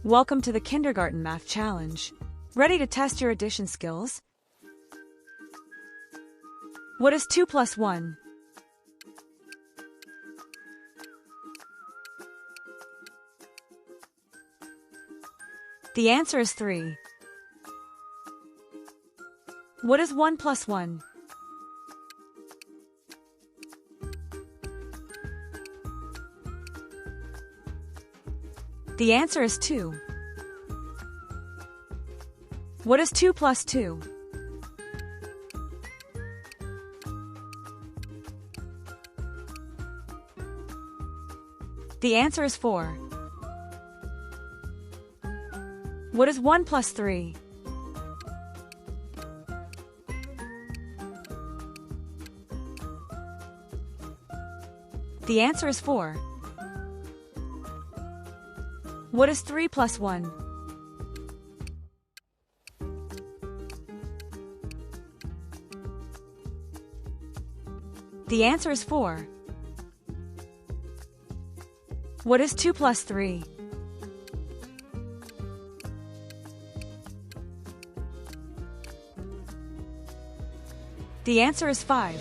Welcome to the Kindergarten Math Challenge. Ready to test your addition skills? What is 2 plus 1? The answer is 3. What is 1 plus 1? The answer is 2. What is 2 plus 2? The answer is 4. What is 1 plus 3? The answer is 4. What is 3 plus 1? The answer is 4. What is 2 plus 3? The answer is 5.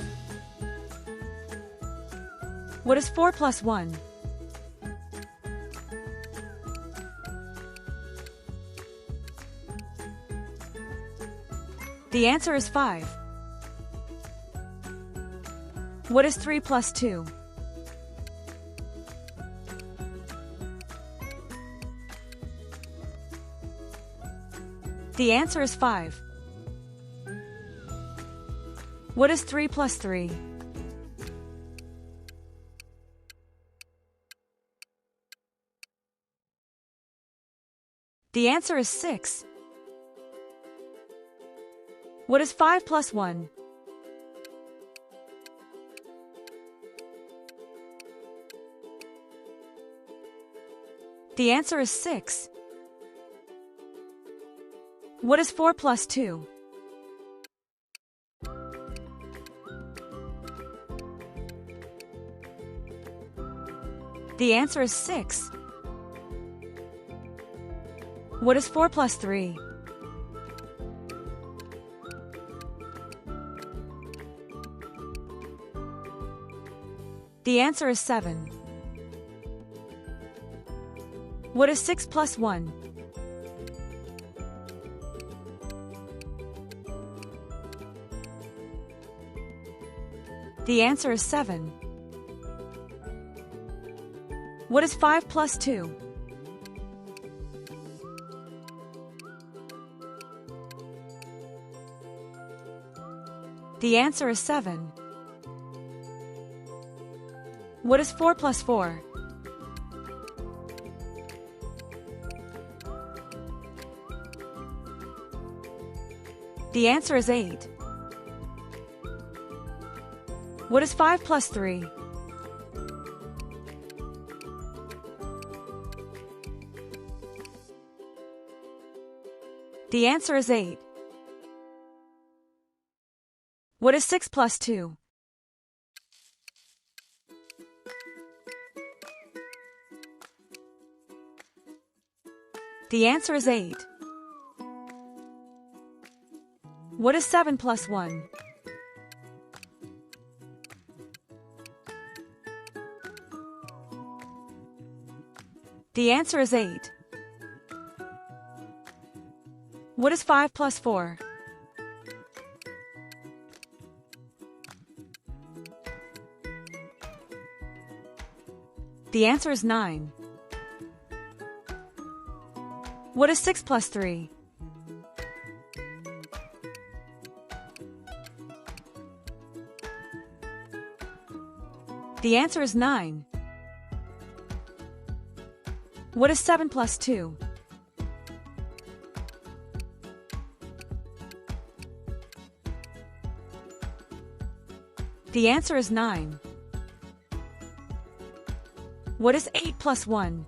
What is 4 plus 1? The answer is 5. What is 3 plus 2? The answer is 5. What is 3 plus 3? The answer is 6. What is 5 plus 1? The answer is 6. What is 4 plus 2? The answer is 6. What is 4 plus 3? The answer is 7. What is 6 plus 1? The answer is 7. What is 5 plus 2? The answer is 7. What is 4 plus 4? The answer is 8. What is 5 plus 3? The answer is 8. What is 6 plus 2? The answer is 8. What is 7 plus 1? The answer is 8. What is 5 plus 4? The answer is 9. What is 6 plus 3? The answer is 9. What is 7 plus 2? The answer is 9. What is 8 plus 1?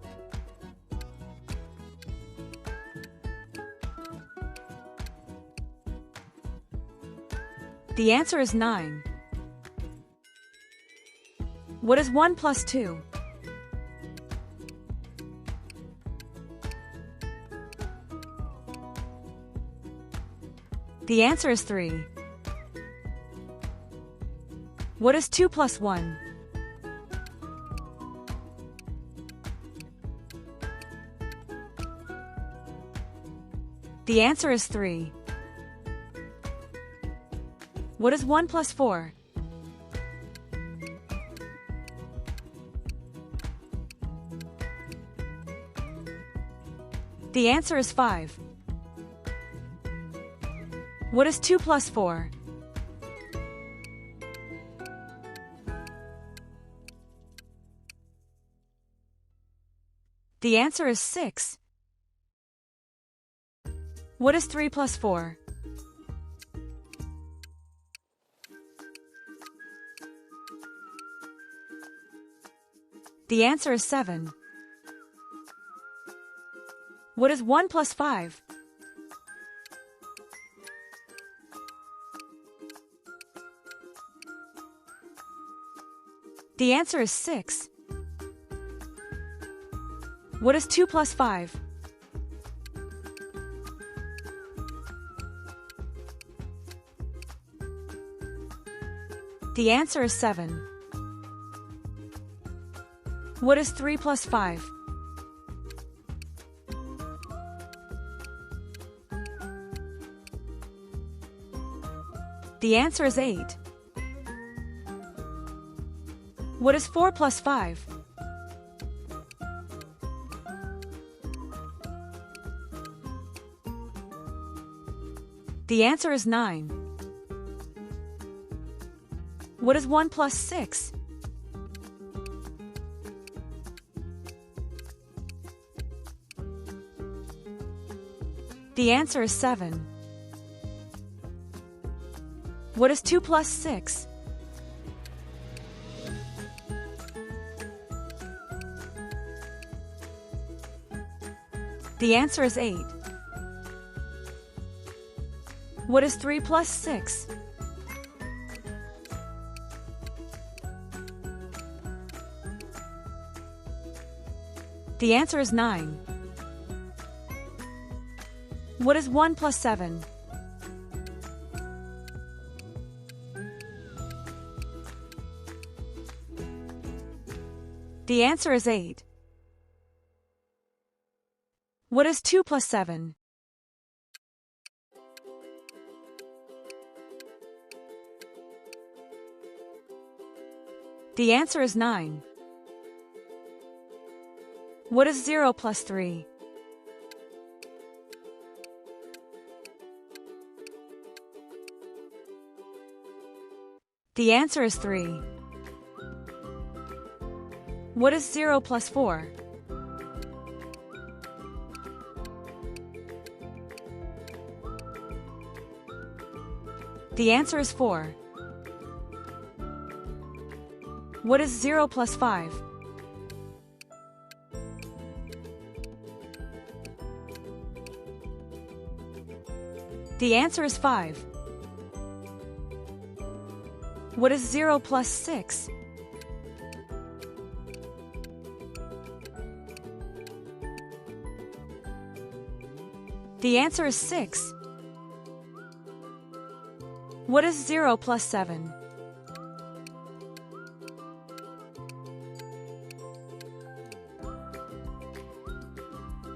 The answer is 9. What is 1 plus 2? The answer is 3. What is 2 plus 1? The answer is 3. What is 1 plus 4? The answer is 5. What is 2 plus 4? The answer is 6. What is 3 plus 4? The answer is 7. What is 1 plus 5? The answer is 6. What is 2 plus 5? The answer is 7. What is 3 plus 5? The answer is 8. What is 4 plus 5? The answer is 9. What is 1 plus 6? The answer is 7. What is 2 plus 6? The answer is 8. What is 3 plus 6? The answer is 9. What is 1 plus 7? The answer is 8. What is 2 plus 7? The answer is 9. What is 0 plus 3? The answer is 3. What is 0 plus 4? The answer is 4. What is 0 plus 5? The answer is 5. What is 0 plus 6? The answer is 6. What is 0 plus 7?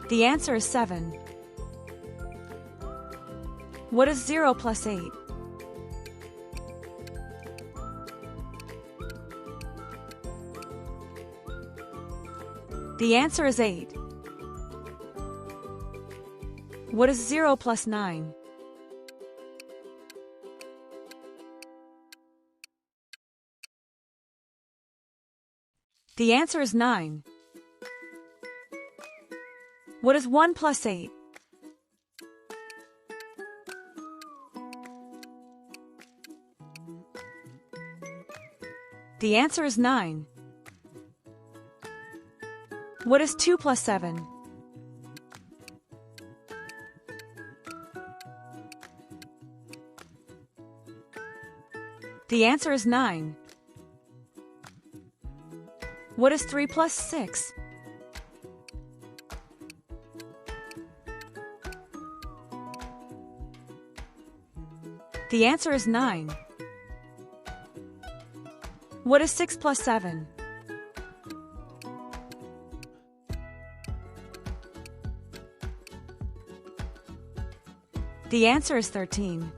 The answer is 7. What is 0 plus 8? The answer is 8. What is 0 plus 9? The answer is 9. What is 1 plus 8? The answer is 9. What is 2 plus 7? The answer is 9. What is 3 plus 6? The answer is 9. What is 6 plus 7? The answer is 13.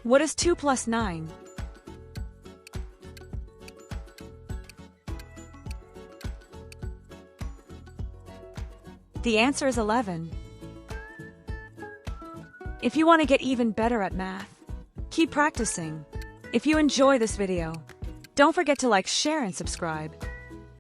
What is 2 plus 9? The answer is 11. If you want to get even better at math, keep practicing. If you enjoy this video, don't forget to like, share, and subscribe.